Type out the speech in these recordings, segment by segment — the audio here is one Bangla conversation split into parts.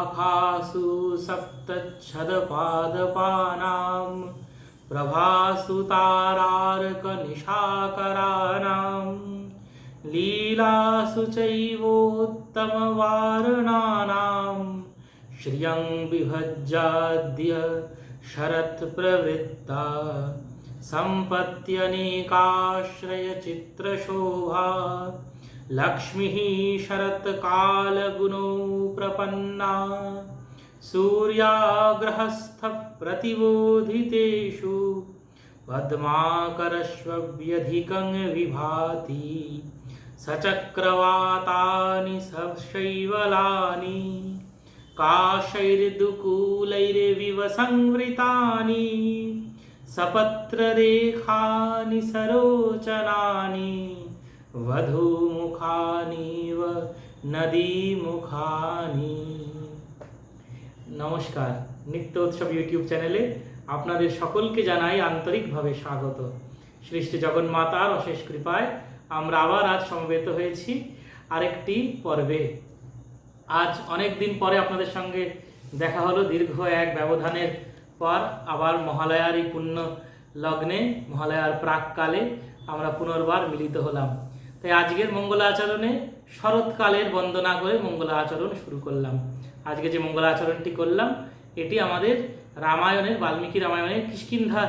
शाखासु सप्तच्छदपादपानां प्रभासु तारार्कनिशाकराणां लीलासु चैवोत्तमवारणानां श्रियं विभज्याद्य शरत्प्रवृत्ता सम्पत्यनेकाश्रयचित्रशोभा लक्ष्मीः शरत्कालगुणो प्रपन्ना सूर्याग्रहस्थप्रतिबोधितेषु पद्माकरश्वभ्यधिकं विभाति सचक्रवातानि सशैवलानि काशैर्दुकूलैर्विव संवृतानि सपत्ररेखानि सरोचनानि वधूमुखानिव नदीमुखानि। नमस्कार, नित्य उत्सव यूट्यूब चैनेले আপনাদের সকলকে জানাই আন্তরিকভাবে স্বাগত। সৃষ্টি জগন্মাতার অশেষ কৃপায় আমরা আবার আজ সমবেত হয়েছি আরেকটি পর্বে। আজ অনেক দিন পরে আপনাদের সঙ্গে দেখা হলো, দীর্ঘ এক ব্যবধানের পর আবার মহালয়ার এই পুণ্য লগ্নে, মহালয়ার প্রাককালে আমরা পুনর্বার মিলিত হলাম। তাই আজকের মঙ্গলাচরণে শরৎকালের বন্দনা করে মঙ্গলাচরণ শুরু করলাম। আজকে যে মঙ্গলাচরণটি করলাম এটি আমাদের রামায়ণের, বাল্মীকি রামায়ণের কিষ্কিন্ধা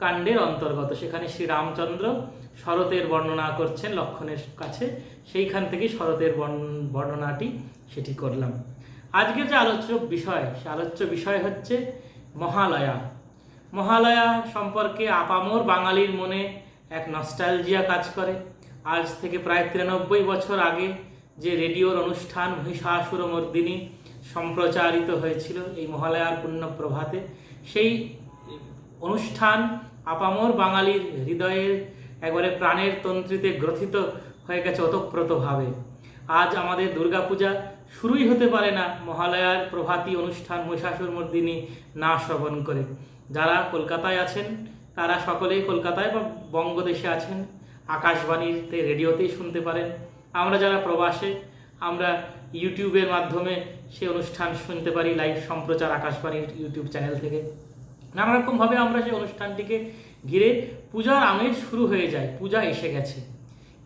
কাণ্ডের অন্তর্গত। সেখানে শ্রী রামচন্দ্র শরতের বর্ণনা করছেন লক্ষ্মণের কাছে, সেইখান থেকে শরতের বর্ণনাটি সেটি করলাম। আজকের যে আলোচ্য বিষয়, সে আলোচ্য বিষয় হচ্ছে মহালয়া। মহালয়া সম্পর্কে আপামর বাঙালির মনে এক নস্টালজিয়া কাজ করে। আজ থেকে প্রায় 93 বছর আগে যে রেডিওর অনুষ্ঠান মহিষাসুরমর্দিনী সম্প্রচারিত হয়েছিল এই মহালয়ার পুণ্য প্রভাতে, সেই অনুষ্ঠান আপামর বাঙালির হৃদয়ের একবারে প্রাণের তন্ত্রীতে গ্রথিত হয়ে গেছে ওতপ্রোতভাবে। আজ আমাদের দুর্গাপূজা শুরুই হতে পারে না মহালয়ার প্রভাতী অনুষ্ঠান মহিষাসুরমর্দিনী না শ্রবণ করে। যারা কলকাতায় আছেন তারা সকলেই কলকাতায় বা বঙ্গদেশে আছেন, আকাশবাণীতে রেডিওতেই শুনতে পারেন। আমরা যারা প্রবাসে, আমরা ইউটিউবের মাধ্যমে সে অনুষ্ঠান শুনতে পারি, লাইভ সম্প্রচার আকাশবাণীর ইউটিউব চ্যানেল থেকে। নানা রকমভাবে আমরা সেই অনুষ্ঠানটিকে ঘিরে পূজার আমেজ শুরু হয়ে যায়, পূজা এসে গেছে।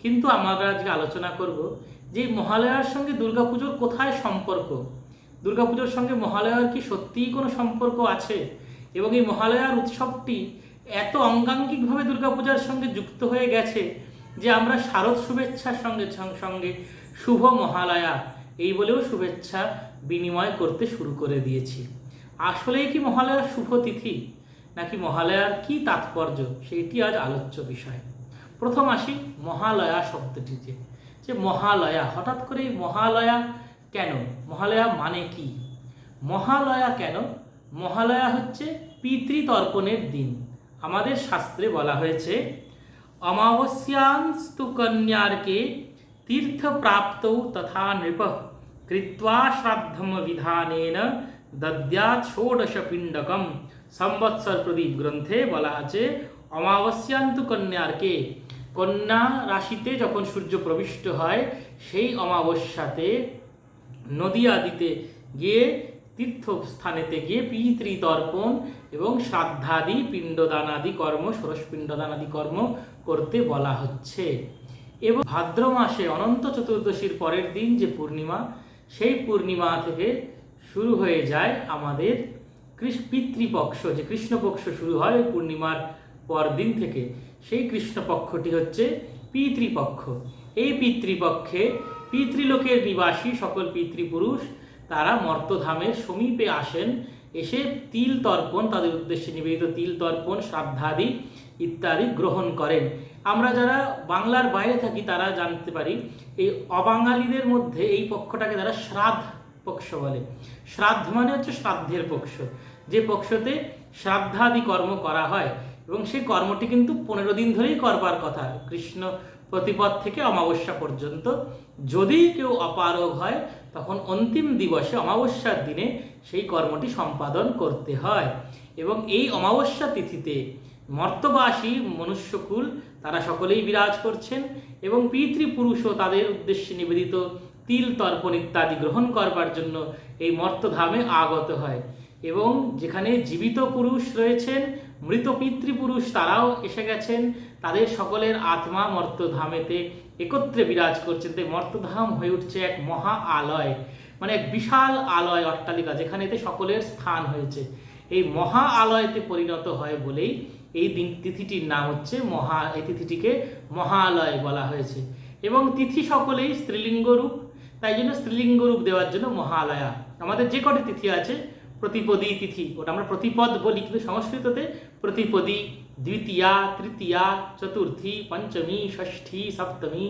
কিন্তু আমরা আজকে আলোচনা করব যে মহালয়ার সঙ্গে দুর্গাপুজোর কোথায় সম্পর্ক, দুর্গাপুজোর সঙ্গে মহালয়ার কি সত্যিই কোনো সম্পর্ক আছে, এবং এই মহালয়ার উৎসবটি এত অঙ্গাঙ্গিকভাবে দুর্গাপূজার সঙ্গে যুক্ত হয়ে গেছে যে আমরা শারদ শুভেচ্ছার সঙ্গে সঙ্গে শুভ মহালয়া এই বলেও শুভেচ্ছা বিনিময় করতে শুরু করে দিয়েছি। আসলেই কি মহালয়ার শুভ তিথি, নাকি মহালয়ার কি তাৎপর্য, সেইটি আজ আলোচ্য বিষয়। প্রথম আসি মহালয়া শব্দটিতে, যে মহালয়া, হঠাৎ করে এই মহালয়া কেন, মহালয়া মানে কি, মহালয়া কেন? মহালয়া হচ্ছে পিতৃতর্পণের দিন। আমাদের শাস্ত্রে বলা হয়েছে অমাবস্যাস্তু কন্যার্কে তীর্থপ্রাপ্তৌ তথা নৃপ কৃত্বা শ্রাদ্ধম বিধানেন দদ্যাৎ ষোডশ পিণ্ডকম। সংবৎসর প্রদীপ গ্রন্থে বলা আছে অমাবস্যান্তু কন্যার্কে, কন্যা রাশিতে যখন সূর্য প্রবিষ্ট হয় সেই অমাবস্যাতে নদী আদিতে গিয়ে, তীর্থস্থানেতে গিয়ে পিতৃতর্পণ এবং শ্রাদ্ধাদি পিণ্ডদানাদি কর্ম, ষোড়শ পিণ্ডদানাদি কর্ম করতে বলা হচ্ছে। এবং ভাদ্র মাসে অনন্ত চতুর্দশীর পরের দিন যে পূর্ণিমা, সেই পূর্ণিমা থেকে শুরু হয়ে যায় আমাদের পিতৃপক্ষ, যে কৃষ্ণপক্ষ শুরু হয় ওই পূর্ণিমার পর দিন থেকে, সেই কৃষ্ণপক্ষটি হচ্ছে পিতৃপক্ষ। এই পিতৃপক্ষে পিতৃলোকের নিবাসী সকল পিতৃপুরুষ তারা মর্তধামের সমীপে আসেন, এসে তিল তর্পণ, তাদের উদ্দেশ্যে নিবেদিত তিল তর্পণ, শ্রাদ্ধাদি ইত্যাদি গ্রহণ করেন। আমরা যারা বাংলার বাইরে থাকি তারা জানতে পারি এই অবাঙালিদের মধ্যে এই পক্ষটাকে তারা শ্রাদ্ধ পক্ষ বলে। শ্রাদ্ধ মানে হচ্ছে শ্রাদ্ধের পক্ষ, যে পক্ষতে শ্রাদ্ধাদি কর্ম করা হয়, এবং সেই কর্মটি কিন্তু 15 দিন ধরেই করবার কথা, কৃষ্ণ প্রতিপদ থেকে অমাবস্যা পর্যন্ত। যদি কেউ অপারগ হয় তখন অন্তিম দিবসে অমাবস্যার দিনে সেই কর্মটি সম্পাদন করতে হয়। এবং এই অমাবস্যা তিথিতে মর্তবাসী মনুষ্যকুল তারা সকলেই বিরাজ করছেন, এবং পিতৃপুরুষও তাদের উদ্দেশ্যে নিবেদিত তিল তর্পণ ইত্যাদি গ্রহণ করবার জন্য এই মর্তধামে আগত হয়। এবং যেখানে জীবিত পুরুষ রয়েছেন, মৃত পিতৃপুরুষ তারাও এসে গেছেন, তাদের সকলের আত্মা মর্তধামেতে একত্রে বিরাজ করছেন। তাই মর্তধাম হয়ে উঠছে এক মহা আলয়, মানে এক বিশাল আলয় অট্টালিকা, যেখানেতে সকলের স্থান হয়েছে। এই মহা আলয়তে পরিণত হয় বলেই এই দিন তিথিটির নাম হচ্ছে এই তিথিটিকে মহালয় বলা হয়েছে। এবং তিথি সকলেই স্ত্রীলিঙ্গ রূপ, তাই জন্য স্ত্রীলিঙ্গ রূপ দেওয়ার জন্য মহালয়া। আমাদের যে কটি তিথি আছে, প্রতিপদী তিথি, ওটা আমরা প্রতিপদ বলি, কিন্তু সংস্কৃততে প্রতিপদী, দ্বিতীয়া, তৃতীয়া, চতুর্থী, পঞ্চমী, ষষ্ঠী, সপ্তমী,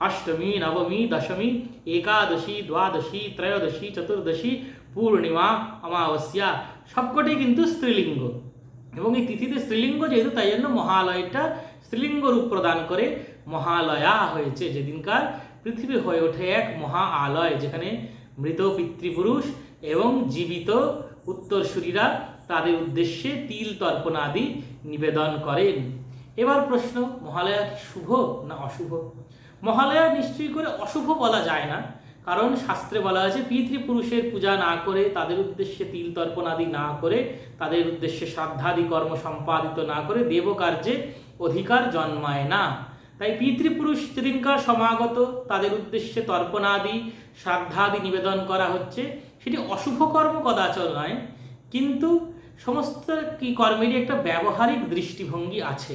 অষ্টমী, নবমী, দশমী, একাদশী, দ্বাদশী, ত্রয়োদশী, চতুর্দশী, পূর্ণিমা, অমাবস্যা, সবকটি কিন্তু স্ত্রীলিঙ্গ। এবং এই তিথিতে স্ত্রীলিঙ্গ যেহেতু, তাই জন্য মহালয়টা স্ত্রীলিঙ্গ রূপ প্রদান করে মহালয়া হয়েছে। যেদিনকার পৃথিবী হয়ে ওঠে এক মহা আলয়, যেখানে মৃত পিতৃপুরুষ এবং জীবিত উত্তরসূরিরা তাদের উদ্দেশ্যে তিল তর্পণ আদি নিবেদন করেন। এবার প্রশ্ন, মহালয়া কি শুভ না অশুভ? মহালয়া নিশ্চয়ই করে অশুভ বলা যায় না, কারণ শাস্ত্রে বলা আছে পিতৃপুরুষের পূজা না করে, তাদের উদ্দেশ্যে তিল তর্পণ আদি না করে, তাদের উদ্দেশ্যে শ্রাদ্ধাদি কর্ম সম্পাদিত না করে দেবকার্যে অধিকার জন্মায় না। তাই পিতৃপুরুষ যেদিনকার সমাগত, তাদের উদ্দেশ্যে তর্পণাদি শ্রাদ্ধাদি নিবেদন করা হচ্ছে, সেটি অশুভ কর্ম কদাচর নয়। কিন্তু সমস্ত কি কর্মেরই একটা ব্যবহারিক দৃষ্টিভঙ্গি আছে।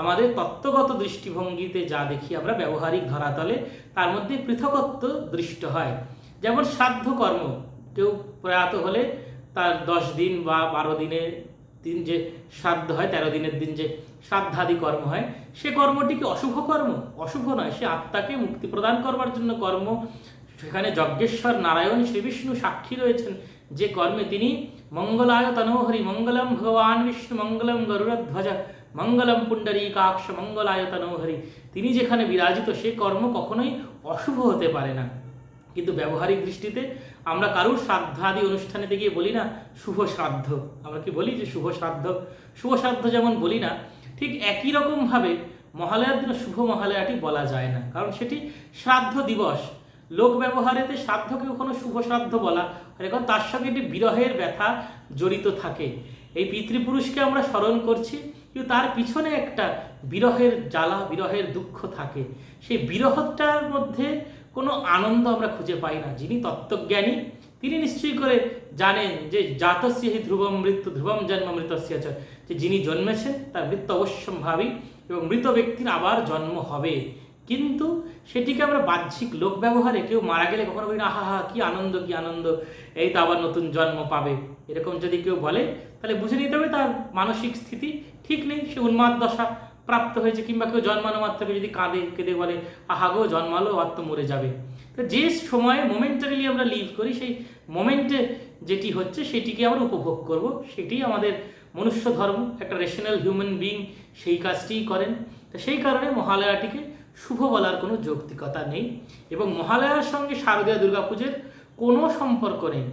আমাদের তত্ত্বগত দৃষ্টিভঙ্গিতে যা দেখি আমরা ব্যবহারিক ধরাতলে, তার মধ্যে পৃথকত্ব দৃষ্ট হয়। যেমন শ্রাদ্ধ কর্ম, কেউ প্রয়াত হলে তার 10 দিন বা 12 দিনের দিন যে শ্রাদ্ধ হয়, 13 দিনের দিন যে শ্রাদ্ধাদি কর্ম হয়, সে কর্মটি কি অশুভ কর্ম? অশুভ নয়, সে আত্মাকে মুক্তি প্রদান করবার জন্য কর্ম। সেখানে যজ্ঞেশ্বর নারায়ণ শ্রী বিষ্ণু সাক্ষী রয়েছেন যে কর্মে তিনি মঙ্গলায় তনোহরি মঙ্গলম ভগবান বিষ্ণু মঙ্গলম গরুড়ধ্বজ মঙ্গলম পুণ্ডরীকাক্ষ মঙ্গলায় তনোহরি, তিনি যেখানে বিরাজিত, সে কর্ম কখনোই অশুভ হতে পারে না। কিন্তু ব্যবহারিক দৃষ্টিতে আমরা কারুর শ্রাদ্ধাদি অনুষ্ঠানেতে গিয়ে বলি না শুভ শ্রাদ্ধ, আমরা কি বলি যে শুভ শ্রাদ্ধ? শুভ শ্রাদ্ধ যেমন বলি না, ঠিক একই রকমভাবে মহালয়ার দিন শুভ মহালয়াটি বলা যায় না, কারণ সেটি শ্রাদ্ধ দিবস। লোক ব্যবহারেতে শ্রাদ্ধকে কখনো শুভ শ্রাদ্ধ বলা হয়, কারণ তার সঙ্গে একটি বিরহের ব্যথা জড়িত থাকে। এই পিতৃপুরুষকে আমরা স্মরণ করছি, কিন্তু তার পিছনে একটা বিরহের জ্বালা, বিরহের দুঃখ থাকে। সেই বিরহটার মধ্যে কোনো আনন্দ আমরা খুঁজে পাই না। যিনি তত্ত্বজ্ঞানী, তিনি নিশ্চয়ই করে জানেন যে জাতস্য হি ধ্রুবম মৃত্যু ধ্রুবম জন্ম মৃতস্য চ, যে যিনি জন্মেছেন তার মৃত্যু অবশ্যম্ভাবী, এবং মৃত ব্যক্তির আবার জন্ম হবে। কিন্তু সেটিকে আমরা বাহ্যিক লোক ব্যবহারে, কেউ মারা গেলে কখনো বলি না আহা হা কি আনন্দ, কি আনন্দ, এই তো আবার নতুন জন্ম পাবে, এরকম যদি কেউ বলে তাহলে বুঝে নিতে হবে তার মানসিক স্থিতি ঠিক নেই, সে উন্মাদ দশা প্রাপ্ত হয়েছে। কিংবা কেউ জন্মানো মাত্রকে যদি কেঁদে বলে আহা গো জন্মালো, আর তো মরে যাবে। তো যে সময়ে মোমেন্টারিলি আমরা লিভ করি, সেই মোমেন্টে যেটি হচ্ছে সেটিকে আমরা উপভোগ করব, সেটি আমাদের মনুষ্য ধর্ম। একটা রেশনাল হিউম্যান বিইং সেই কাজটিই করেন। তো সেই কারণে মহালয়াটিকে শুভ বলার কোনো যৌক্তিকতা নেই। এবং মহালয়ার সঙ্গে শারদীয় দুর্গাপুজোর কোনো সম্পর্ক নেই,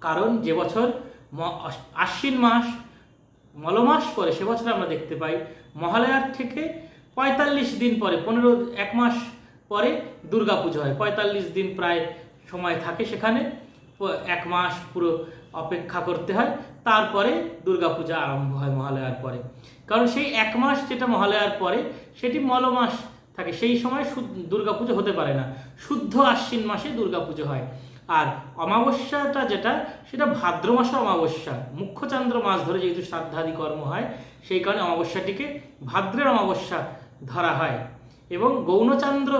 কারণ যে বছর আশ্বিন মাস মলমাস পরে, সে বছর আমরা দেখতে পাই মহালয়ার থেকে 45 দিন পরে, 1 মাস পরে দুর্গাপুজো হয়। 45 দিন প্রায় সময় থাকে, সেখানে 1 মাস পুরো অপেক্ষা করতে হয়, তারপরে দুর্গাপূজা আরম্ভ হয় মহালয়ার পরে। কারণ সেই 1 মাস যেটা মহালয়ার পরে, সেটি মলমাস থাকে, সেই সময় দুর্গাপুজো হতে পারে না। শুদ্ধ আশ্বিন মাসে দুর্গাপুজো হয়। আর অমাবস্যাটা যেটা, সেটা ভাদ্র মাসে অমাবস্যা, মুখ্যচন্দ্র মাস ধরে যেহেতু শ্রাদ্ধাদি কর্ম হয়, সেই কারণে অমাবস্যাটিকে ভাদ্রের অমাবস্যা ধরা হয়। এবং গৌণচন্দ্র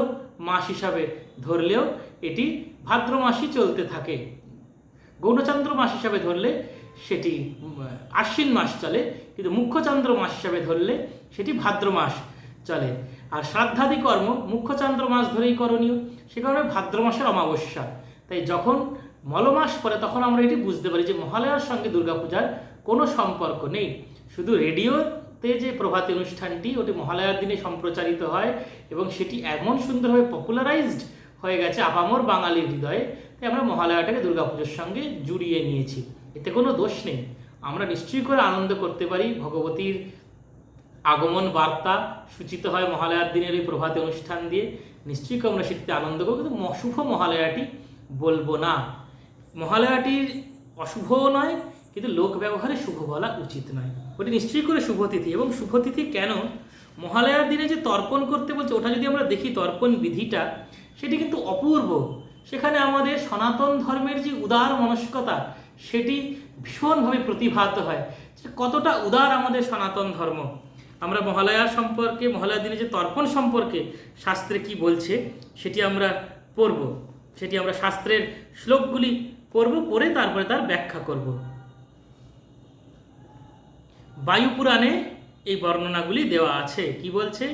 মাস হিসাবে ধরলেও এটি ভাদ্র মাসই চলতে থাকে। গৌণচন্দ্র মাস হিসাবে ধরলে সেটি আশ্বিন মাস চলে, কিন্তু মুখ্যচন্দ্র মাস হিসাবে ধরলে সেটি ভাদ্র মাস চলে। আর শ্রাদ্ধাদি কর্ম মুখ্যচন্দ্র মাস ধরেই করণীয়, সে কারণে ভাদ্র মাসের অমাবস্যা। তাই যখন মলমাস পড়ে, তখন আমরা এটি বুঝতে পারি যে মহালয়ার সঙ্গে দুর্গাপূজার কোনো সম্পর্ক নেই। শুধু রেডিওতে যে প্রভাতী অনুষ্ঠানটি, ওটি মহালয়ার দিনে সম্প্রচারিত হয়, এবং সেটি এমন সুন্দরভাবে পপুলারাইজড হয়ে গেছে আপামর বাঙালির হৃদয়ে, তাই আমরা মহালয়াটাকে দুর্গাপুজোর সঙ্গে জুড়িয়ে নিয়েছি। এতে কোনো দোষ নেই, আমরা নিশ্চয়ই করে আনন্দ করতে পারি। ভগবতীর আগমন বার্তা সূচিত হয় মহালয়ার দিনের এই প্রভাতী অনুষ্ঠান দিয়ে, নিশ্চয়ই আমরা সেটিতে আনন্দ করবো, কিন্তু শুভ মহালয়াটি বলবো না। মহালয়াটির অশুভও নয়, কিন্তু লোক ব্যবহারে শুভ বলা উচিত নয়। ওটি নিশ্চয়ই করে শুভতিথি। এবং শুভতিথি কেন, মহালয়ার দিনে যে তর্পণ করতে বলছে, ওটা যদি আমরা দেখি তর্পণ বিধিটা, সেটি কিন্তু অপূর্ব। সেখানে আমাদের সনাতন ধর্মের যে উদার মনস্কতা, সেটি ভীষণভাবে প্রতিভাত হয় যে কতটা উদার আমাদের সনাতন ধর্ম। আমরা মহালয়া সম্পর্কে, মহালয়ার দিনে যে তর্পণ সম্পর্কে শাস্ত্রে কি বলছে সেটি আমরা পড়ব, সেটি আমরা শাস্ত্রের শ্লোকগুলি পড়ব, পড়ে তারপরে তার ব্যাখ্যা করব। বায়ুপুরাণে এই বর্ণনাগুলি দেওয়া আছে। কি বলছে?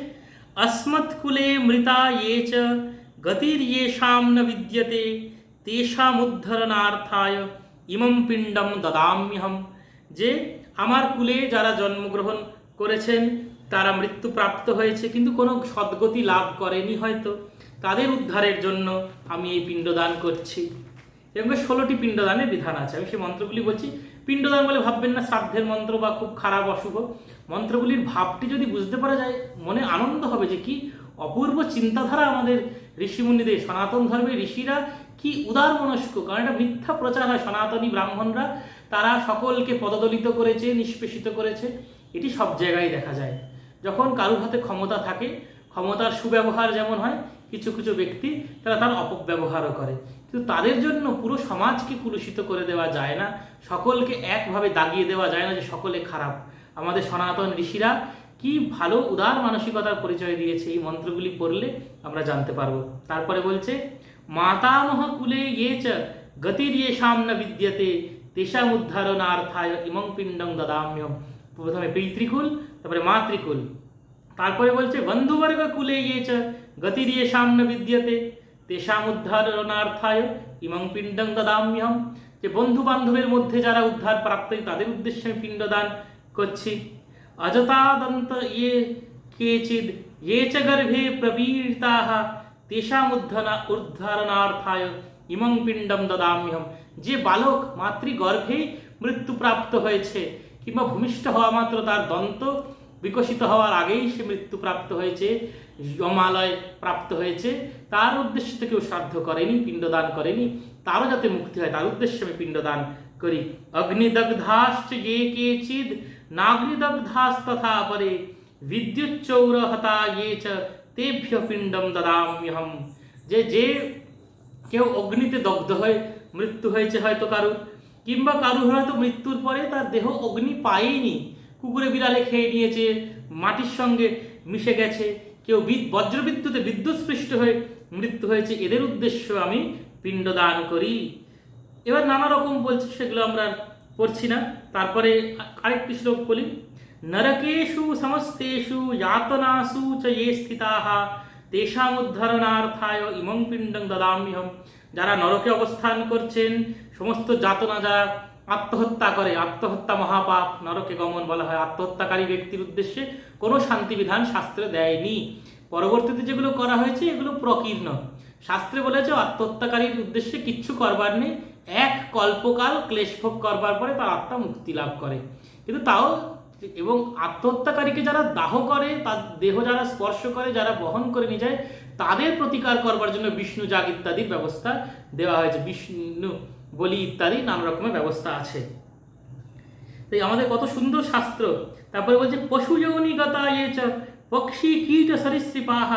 अस्मत्कुले मृता ये च गतिर्येषां न विद्यते तेषामुद्धरणार्थाय इमं पिण्डं ददाम्यहम्। যে আমার কুলে যারা জন্মগ্রহণ করেছেন তারা মৃত্যুপ্রাপ্ত হয়েছে, কিন্তু কোনো সদ্গতি লাভ করেনি হয়তো, তাদের উদ্ধারের জন্য আমি এই পিণ্ডদান করছি। এবং 16টি পিণ্ডদানের বিধান আছে। আমি সেই মন্ত্রগুলি বলছি। পিণ্ডদান বলে ভাববেন না শ্রাদ্ধের মন্ত্র বা খুব খারাপ অশুভ। মন্ত্রগুলির ভাবটি যদি বুঝতে পারা যায়, মনে আনন্দ হবে যে কি অপূর্ব চিন্তাধারা আমাদের ঋষিমুনিদের। সনাতন ধর্মের ঋষিরা কি উদার মনস্ক। কারণ এটা মিথ্যা প্রচার হয়, সনাতনী ব্রাহ্মণরা তারা সকলকে পদদলিত করেছে, নিষ্পেষিত করেছে। এটি সব জায়গায় দেখা যায়। যখন কারোর হাতে ক্ষমতা থাকে, ক্ষমতার সুব্যবহার যেমন হয়, কিছু কিছু ব্যক্তি তারা তার অপব্যবহারও করে। কিন্তু তাদের জন্য পুরো সমাজকে কুলুষিত করে দেওয়া যায় না, সকলকে একভাবে দাগিয়ে দেওয়া যায় না যে সকলে খারাপ। আমাদের সনাতন ঋষিরা কি ভালো উদার মানসিকতার পরিচয় দিয়েছে, এই মন্ত্রগুলি পড়লে আমরা জানতে পারবো। তারপরে বলছে মাতামহ কুলে ইয়ে চ গতির্যেষাং ন বিদ্যতে তেষাং উদ্ধারণার্থায় ইমং পিণ্ডং দদাম্যহম। প্রথমে পিতৃকুল, তারপরে মাতৃকুল, তারপরে বলছে বন্ধুবর্গ কুলে ইয়ে চ গতির্যেষাং ন বিদ্যতে তেষাং উদ্ধারণার্থায় ইমং পিণ্ডং দদাম্যহম। যে বন্ধু বান্ধবের মধ্যে যারা উদ্ধার প্রাপ্ত, তাদের উদ্দেশ্যে আমি পিণ্ডদান করছি। অযথাদন্ত ইয়ে কেচিদ ইয়ে চ গর্ভে প্রবীরতাঃ তেষাং উদ্ধারণার্থায় ইমং পিণ্ডম দদাম্যহম। যে বালক মাতৃগর্ভেই মৃত্যুপ্রাপ্ত হয়েছে, কিংবা ভূমিষ্ঠ হওয়া মাত্র তার দন্ত বিকশিত হওয়ার আগেই সে মৃত্যুপ্রাপ্ত হয়েছে, যমালয় প্রাপ্ত হয়েছে, তার উদ্দেশ্যে তো কেউ শ্রাদ্ধ করেনি, পিণ্ডদান করেনি, তারও যাতে মুক্তি হয় তার উদ্দেশ্যে আমি পিণ্ডদান করি। অগ্নিদগ্ধাশ্চ ইয়ে কেচিদ নাগ্নিদগ্ধাস্তথা পরে বিদ্যুচ্চৌরহতা ইয়ে চ তেভ্য পিণ্ডম দদাম্যহম। যে কেউ অগ্নিতে দগ্ধ হয়ে মৃত্যু হয়েছে হয়তো কারুর, কিংবা কারুর হয়তো মৃত্যুর পরে তার দেহ অগ্নি পায়নি, কুকুরে বিড়ালে খেয়ে নিয়েছে, মাটির সঙ্গে মিশে গেছে, কেউ বজ্রবিদ্যুতে বিদ্যুৎস্পৃষ্ট হয়ে মৃত্যু হয়েছে, এদের উদ্দেশ্য আমি পিণ্ডদান করি। এবার নানা রকম বলছে, সেগুলো আমরা পড়ছি না। তারপরে আরেকটি শ্লোক বলি, নরকেষু সমস্তেষু যাতনাসু চ ये স্থিতাঃ তেষাং উদ্ধারণার্থায় ইমং পিণ্ডং দদাম্যহম। যারা নরকে অবস্থান করছেন, সমস্ত যাতনা, যারা আত্মহত্যা করে, আত্মহত্যা মহাপাপ, নরকে গমন বলা হয়। আত্মহত্যাকারী ব্যক্তির উদ্দেশ্যে কোনো শান্তিবিধান শাস্ত্রে দেয়নি। পরবর্তীতে যেগুলো করা হয়েছে এগুলো প্রকীর্ণ। শাস্ত্রে বলেছে আত্মহত্যাকারীর উদ্দেশ্যে কিচ্ছু করবার নেই, এক কল্পকাল ক্লেশ ভোগ করবার পরে তার আত্মা মুক্তি লাভ করে। কিন্তু তাও, এবং আত্মহত্যাকারীকে যারা দাহ করে, তার দেহ যারা স্পর্শ করে, যারা বহন করে নিয়ে যায়, তাদের প্রতিকার করবার জন্য বিষ্ণু যাগ ইত্যাদির ব্যবস্থা দেওয়া হয়েছে। বিষ্ণু বলি ইত্যাদি নানা রকমের ব্যবস্থা আছে। তাই আমাদের কত সুন্দর শাস্ত্র। তারপরে বলছে পশু যৌনিগতা ইয়ে চ পক্ষী কীট সরীসৃপাঃ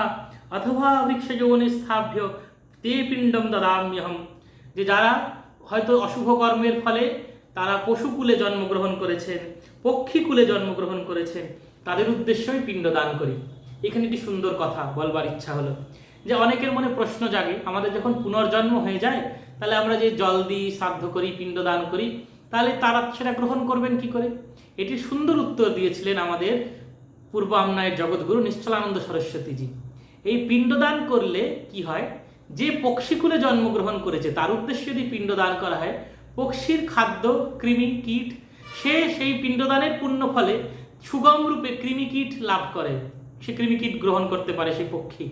অথবা বৃক্ষ যৌনি স্থাভ্য তে পিণ্ডম দদাম্যহম। যে যারা হয়তো অশুভ কর্মের ফলে তারা পশুকুলে জন্মগ্রহণ করেছেন, পক্ষীকুলে জন্মগ্রহণ করেছেন, তাদের উদ্দেশ্যে আমি পিণ্ডদান করি। এখানে একটি সুন্দর কথা বলবার ইচ্ছা হলো, যে অনেকের মনে প্রশ্ন জাগে, আমাদের যখন পুনর্জন্ম হয়ে যায়, তাহলে আমরা যে জল দিই, শ্রাদ্ধ করি, পিণ্ডদান করি, তাহলে তারা সেটা গ্রহণ করবেন কি করে? এটির সুন্দর উত্তর দিয়েছিলেন আমাদের পূর্ব আমনায়ের জগৎগুরু নিশ্চলানন্দ সরস্বতীজি। এই পিণ্ডদান করলে কি হয়, যে পক্ষীকুলে জন্মগ্রহণ করেছে তার উদ্দেশ্যে যদি পিণ্ডদান করা হয়, পক্ষীর খাদ্য কৃমি কীট, সে সেই পিণ্ডদানের পুণ্য ফলে সুগম রূপে কৃমিকীট লাভ করে, সে কৃমিকীট গ্রহণ করতে পারে সেই পক্ষী।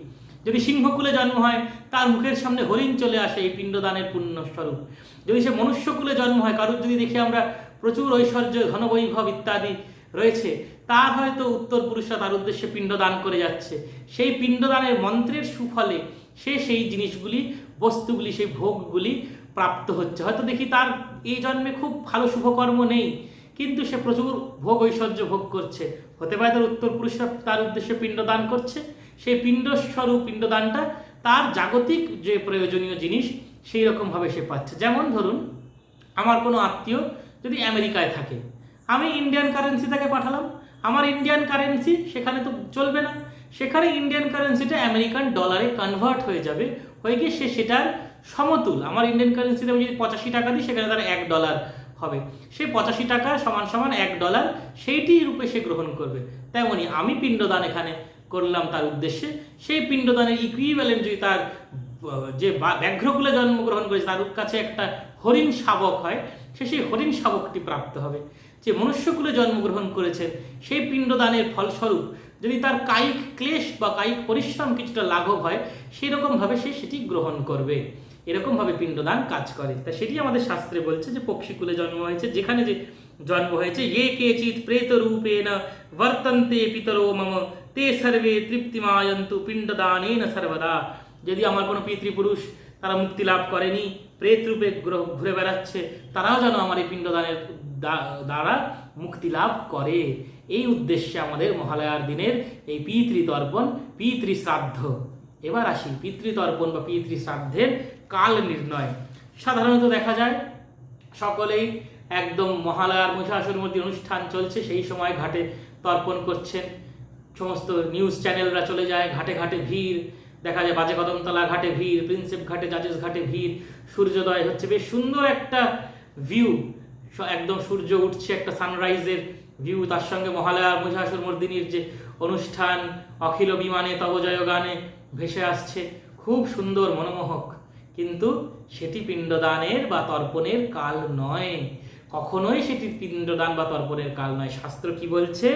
যদি সিংহকুলে জন্ম হয়, তার মুখের সামনে হরিণ চলে আসে, এই পিণ্ডদানের পুণ্য স্বরূপ। যদি সে মনুষ্যকুলে জন্ম হয়, কারোর যদি দেখি আমরা প্রচুর ঐশ্বর্য, ধনবৈভব ইত্যাদি রয়েছে, তার হয়তো উত্তরপুরুষরা তার উদ্দেশ্যে পিণ্ডদান করে যাচ্ছে। সেই পিণ্ডদানের মন্ত্রের সুফলে সে সেই জিনিসগুলি, বস্তুগুলি, সেই ভোগগুলি প্রাপ্ত হচ্ছে। হয়তো দেখি তার এই জন্মে খুব ভালো শুভকর্ম নেই, কিন্তু সে প্রচুর ভোগ ঐশ্বর্য ভোগ করছে। হতে পারে তার উত্তরপুরুষরা তার উদ্দেশ্যে পিণ্ডদান করছে, সেই পিণ্ডস্বরূপ পিণ্ডদানটা তার জাগতিক যে প্রয়োজনীয় জিনিস সেই রকমভাবে সে পাচ্ছে। যেমন ধরুন, আমার কোনো আত্মীয় যদি আমেরিকায় থাকে, আমি ইন্ডিয়ান কারেন্সি তাকে পাঠালাম, আমার ইন্ডিয়ান কারেন্সি সেখানে তো চলবে না, সেখানে ইন্ডিয়ান কারেন্সিটা আমেরিকান ডলারে কনভার্ট হয়ে যাবে, হয়ে গিয়ে সে সেটার সমতুল, আমার ইন্ডিয়ান কারেন্সিতে আমি যদি 85 টাকা দিই, সেখানে তার $1 হবে, সেই 85 টাকা সমান সমান $1, সেইটি রূপে সে গ্রহণ করবে। তেমনি আমি পিণ্ডদান এখানে করলাম তার উদ্দেশ্যে, সেই পিণ্ডদানের ইকুইভ্যালেন্ট যদি তার যে ব্যাঘ্রকুলে জন্মগ্রহণ করেছে তার কাছে একটা হরিণ শাবক হয়, সে সেই হরিণ শাবকটি প্রাপ্ত হবে। যে মনুষ্যকুলে জন্মগ্রহণ করেছেন, সেই পিণ্ডদানের ফলস্বরূপ যদি তার কায়িক ক্লেশ বা কায়িক পরিশ্রম কিছুটা লাঘব হয়, সেই রকমভাবে সে সেটি গ্রহণ করবে। এরকমভাবে পিণ্ডদান কাজ করে। তা সেটি আমাদের শাস্ত্রে বলছে যে পক্ষীকুলে জন্ম হয়েছে, যেখানে যে জন্ম হয়েছে, ইয়ে কেচিৎ প্রেত রূপেণ বর্তন্তে পিতরো মম তে সর্বে তৃপ্তিমায়ন্তু পিণ্ডদানেন সর্বদা। যদি আমার কোনো পিতৃপুরুষ তারা মুক্তি লাভ করেনি, প্রেত রূপে ঘুরে বেড়াচ্ছে, তারাও যেন আমার এই পিণ্ডদানের দ্বারা মুক্তি লাভ করে। এই উদ্দেশ্যে আমাদের মহালয়ার দিনের এই পিতৃতর্পণ, পিতৃশ্রাদ্ধ। এবার আসি পিতৃতর্পণ বা পিতৃশ্রাদ্ধের কাল নির্ণয়। সাধারণত দেখা যায় সকলেই একদম মহালয়ার মহিষাসুরমর্দিনী অনুষ্ঠান চলছে, সেই সময় ঘাটে তর্পণ করছেন, সমস্ত নিউজ চ্যানেলরা চলে যায়, ঘাটে ঘাটে ভিড় দেখা যায়, বাজে কদমতলা ঘাটে ভিড়, প্রিন্সেপ ঘাটে, জাজেস ঘাটে ভিড়, সূর্যোদয় হচ্ছে, বেশ সুন্দর একটা ভিউ, একদম সূর্য উঠছে, একটা সানরাইজের ভিউ, তার সঙ্গে মহালয়ার মহিষাসুরমর্দিনীর যে অনুষ্ঠান অখিল বিমানে তব জয় গানে ভেসে আসছে, খুব সুন্দর মনোমোহক। কিন্তু সেটি পিণ্ডদানের বা তর্পণের কাল নয়, কখনোই সেটি পিণ্ডদান বা তর্পণের কাল নয়। শাস্ত্র কি বলছে?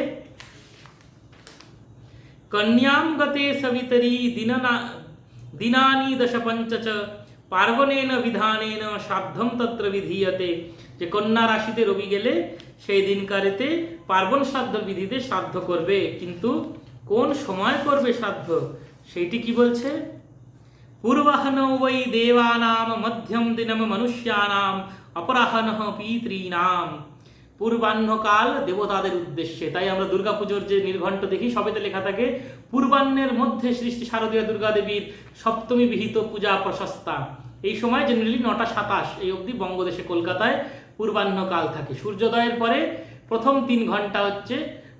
কন্যাম গতে সবিতরি দিনানি দশ পঞ্চচ পার্বণেন বিধানেন শ্রাদ্ধম তত্র বিধীয়তে। যে কন্যা রাশিতে রবি গেলে সেই দিনকারেতে পার্বণ শ্রাদ্ধ বিধিতে শ্রাদ্ধ করবে, কিন্তু কোন সময় করবে শ্রাদ্ধ সেইটি কি বলছে? পূর্বাহ্ন বৈ দেবানাম মধ্যম দিনম মনুষ্যানাম অপরাহ্ন পিতৃনাম। পূর্বাহ্নকাল দেবতাদের উদ্দেশ্যে, তাই আমরা দুর্গাপুজোর যে নির্ঘণ্ট দেখি সবেতে লেখা থাকে পূর্বাহ্নের মধ্যে শ্রী শ্রী শারদীয়া দুর্গা দেবীর সপ্তমী বিহিত পূজা প্রশস্তা। এই সময় জেনারেলি 9:27 এই অবধি বঙ্গদেশে কলকাতায় পূর্বাহ্নকাল থাকে। সূর্যোদয়ের পরে প্রথম 3 ঘন্টা হচ্ছে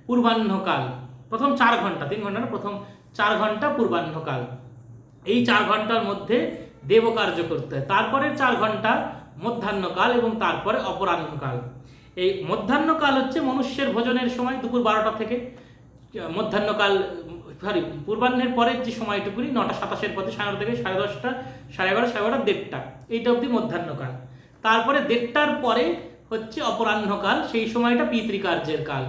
পূর্বাহ্নকাল, প্রথম 4 ঘন্টা, 3 ঘন্টা না, প্রথম 4 ঘন্টা পূর্বাহ্নকাল। এই 4 ঘন্টার মধ্যে দেবকার্য করতে হয়, তারপরে 4 ঘন্টা মধ্যাহ্নকাল এবং তারপরে অপরাহ্নকাল। এই মধ্যাহ্নকাল হচ্ছে মনুষ্যের ভোজনের সময়, দুপুর 12টা থেকে মধ্যাহ্নকাল, পূর্বাহ্নের পরের যে সময়টুকুনি 9:27 পথে 9:30 থেকে 10:30, 11:30, 11:30, 1:30, এইটা অবধি মধ্যাহ্নকাল। তারপরে 1:30টার পরে হচ্ছে অপরাহ্নকাল, সেই সময়টা পিতৃকার্যের কাল।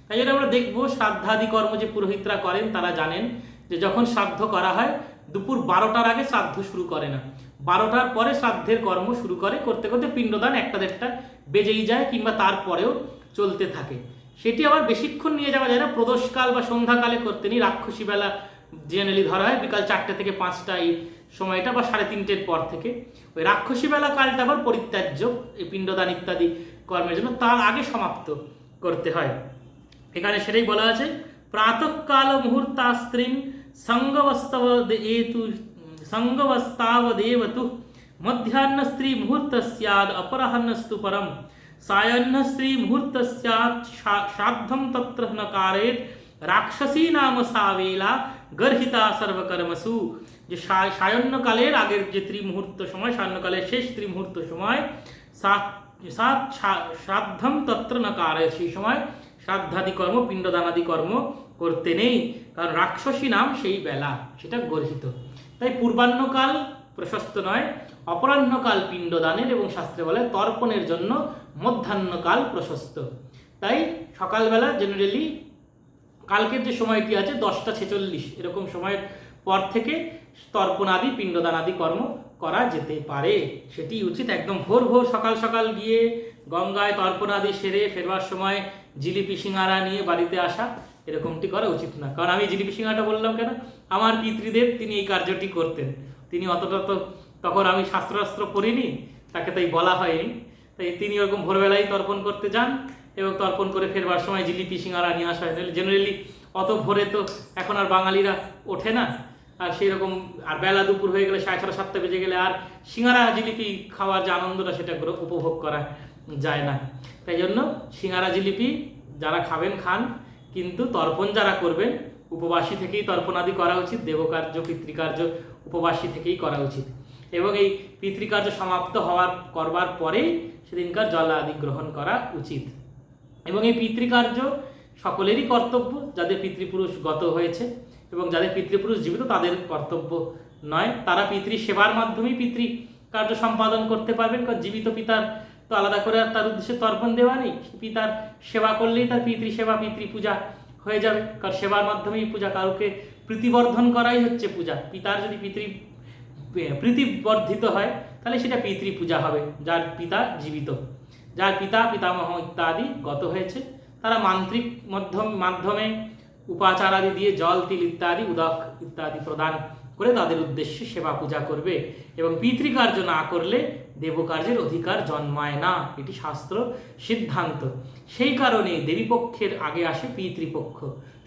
তাই জন্য আমরা দেখবো শ্রাদ্ধাদি কর্ম যে পুরোহিতরা করেন তারা জানেন যে যখন শ্রাদ্ধ করা হয় দুপুর 12টার আগে শ্রাদ্ধ শুরু করে না, 12টার পরে শ্রাদ্ধের কর্ম শুরু করে, করতে করতে পিণ্ডদান 1টা-1:30 বেজেই যায়, কিংবা তারপরেও চলতে থাকে। সেটি আবার বেশিক্ষণ নিয়ে যাওয়া যায় না, প্রদোষকাল বা সন্ধ্যাকালে করতে নেই, রাক্ষসী বেলা জেনারেলি ধরা হয় বিকাল 4টে থেকে 5টা এই সময়টা, বা 3:30-র পর থেকে। ওই রাক্ষসী বেলা কালটা আবার পরিত্যাজ্য এই পিণ্ডদান ইত্যাদি কর্মের জন্য, তার আগে সমাপ্ত করতে হয়। এখানে সেটাই বলা আছে, প্রাতঃকাল মুহূর্তাস্ত্রীম সঙ্গবস্তাবদেবতু মধ্যাহ্ন স্ত্রী মুহূর্ত স্যাদ অপরাহ্নস্তু পরম সায়াহ্ন স্ত্রী মুহূর্ত স্যাদ শ্রাদ্ধম তত্র ন কারেত রাক্ষসী নাম সাবেলা গর্হিতা সর্বকর্মসু। যে সায়ন্নকালের আগের যে ত্রিমুহূর্ত সময়, সায়ন্নকালের শেষ ত্রিমুহূর্ত সময়, শ্রাদ্ধম তত্র ন কারেত, সেই সময় শ্রাদ্ধাদি কর্ম, পিণ্ডদানাদি কর্ম করতে নেই, কারণ রাক্ষসী নাম সেই বেলা, সেটা গর্হিত। তাই পূর্বাহ্নকাল প্রশস্ত নয়, অপরাহ্নকাল পিণ্ডদানের এবং শাস্ত্রে বলে তর্পণের জন্য মধ্যাহ্নকাল প্রশস্ত। তাই সকালবেলা জেনারেলি কালকের যে সময়টি আছে 10টা 46 এরকম সময়ের পর থেকে তর্পণাদি পিণ্ডদানাদি কর্ম করা যেতে পারে, সেটি উচিত। একদম ভোর ভোর সকাল সকাল গিয়ে গঙ্গায় তর্পণাদি সেরে ফেরবার সময় জিলিপি সিঙ্গারা নিয়ে বাড়িতে আসা, এরকমটি করা উচিত না। কারণ আমি জিলিপি সিঙ্গারাটা বললাম কেন, আমার পিতৃদেব তিনি এই কার্যটি করতেন। তিনি অতটা তো তখন আমি শাস্ত্রাস্ত্র পড়িনি, তাকে তাই বলা হয়নি। তাই তিনি ওরকম ভোরবেলায় তর্পণ করতে যান এবং তর্পণ করে ফেরবার সময় জিলিপি সিঙ্গারা নিয়ে আসা হয়। জেনারেলি অত ভোরে তো এখন আর বাঙালিরা ওঠে না, আর সেই রকম আর বেলা দুপুর হয়ে গেলে 6:30 7টা বেজে গেলে আর সিঙ্গারা জিলিপি খাওয়ার যে আনন্দটা সেটা করে উপভোগ করা যায় না। তাই জন্য সিঙ্গারা জিলিপি যারা খাবেন খান, কিন্তু তর্পণ যারা করবেন উপবাসী থেকেই তর্পণাদি করা উচিত। দেবকার্য পিতৃকার্য উপবাসী থেকেই করা উচিত এবং এই পিতৃকার্য সমাপ্ত করবার পরেই সেদিনকার জল আদি গ্রহণ করা উচিত। এবং এই পিতৃকার্য সকলেরই কর্তব্য, যাদের পিতৃপুরুষ গত হয়েছে এবং যাদের পিতৃপুরুষ জীবিত তাদের কর্তব্য নয়। তারা পিতৃ সেবার মাধ্যমেই পিতৃকার্য সম্পাদন করতে পারবেন। কারণ জীবিত পিতার তো আলাদা করে আর তার উদ্দেশ্যে তর্পণ দেওয়া নেই, পিতার সেবা করলেই তার পিতৃ সেবা পিতৃ পূজা হয়ে যাবে। কারণ সেবার মাধ্যমেই পূজা, কাউকে প্রীতিবর্ধন করাই হচ্ছে পূজা। পিতার যদি প্রীতিবর্ধিত হয় তাহলে সেটা পিতৃ পূজা হবে। যার পিতা জীবিত, যার পিতা পিতামহ ইত্যাদি গত হয়েছে, তারা মান্ত্রিক মাধ্যমে উপাচার আদি দিয়ে জল তিল ইত্যাদি উদক ইত্যাদি প্রদান করে তাদের উদ্দেশ্যে সেবা পূজা করবে। এবং পিতৃকার্য না করলে দেবকার্যের অধিকার জন্মায় না, এটি শাস্ত্র সিদ্ধান্ত। সেই কারণে দেবীপক্ষের আগে আসে পিতৃপক্ষ।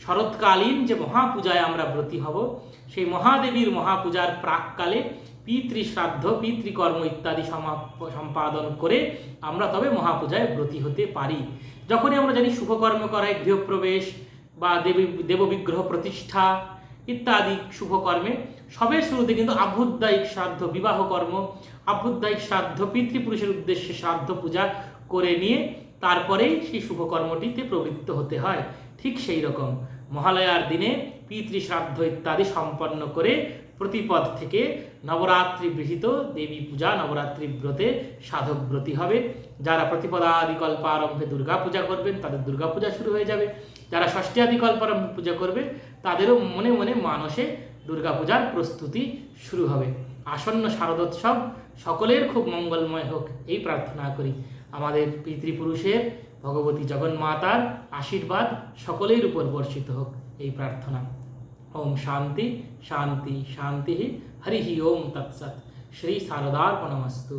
শরৎকালীন যে মহাপূজায় আমরা ব্রতী হব, সেই মহাদেবীর মহাপূজার প্রাককালে পিতৃশ্রাদ্ধ পিতৃকর্ম ইত্যাদি সম্পাদন করে আমরা তবে মহাপূজায় ব্রতী হতে পারি। যখনই আমরা জানি শুভকর্ম করায় গৃহপ্রবেশ বা দেববিগ্রহ প্রতিষ্ঠা ইত্যাদি শুভকর্মে সবের শুরুতে কিন্তু আভ্যুদয়িক শ্রাদ্ধ বিবাহ কর্ম, আভ্যুদয়িক শ্রাদ্ধ পিতৃপুরুষের উদ্দেশ্যে শ্রাদ্ধ পূজা করে নিয়ে তারপরেই সেই শুভকর্মটিতে প্রবৃত্ত হতে হয়। ঠিক সেই রকম মহালয়ার দিনে পিতৃশ্রাদ্ধ ইত্যাদি সম্পন্ন করে প্রতিপদ থেকে নবরাত্রি বিহিত দেবী পূজা নবরাত্রি ব্রতে সাধক ব্রতী হবে। যারা প্রতিপদাদি কল্পারম্ভে দুর্গা পূজা করবেন তাদের দুর্গা পূজা শুরু হয়ে যাবে। যারা ষষ্ঠী আদি কল্পারম্ভে পূজা করবে তাদেরও মনে মনে মানসে দুর্গা পূজার প্রস্তুতি শুরু হবে। আসন্ন শারদোৎসব সকলের খুব মঙ্গলময় হোক এই প্রার্থনা করি। আমাদের পিতৃপুরুষের ভগবতী জগন্মাতার আশীর্বাদ সকলের উপর বর্ষিত হোক এই প্রার্থনা। ওম শান্তি শান্তি শান্তি। হরি ওম তৎসৎ। শ্রী শারদার্পণমস্তু।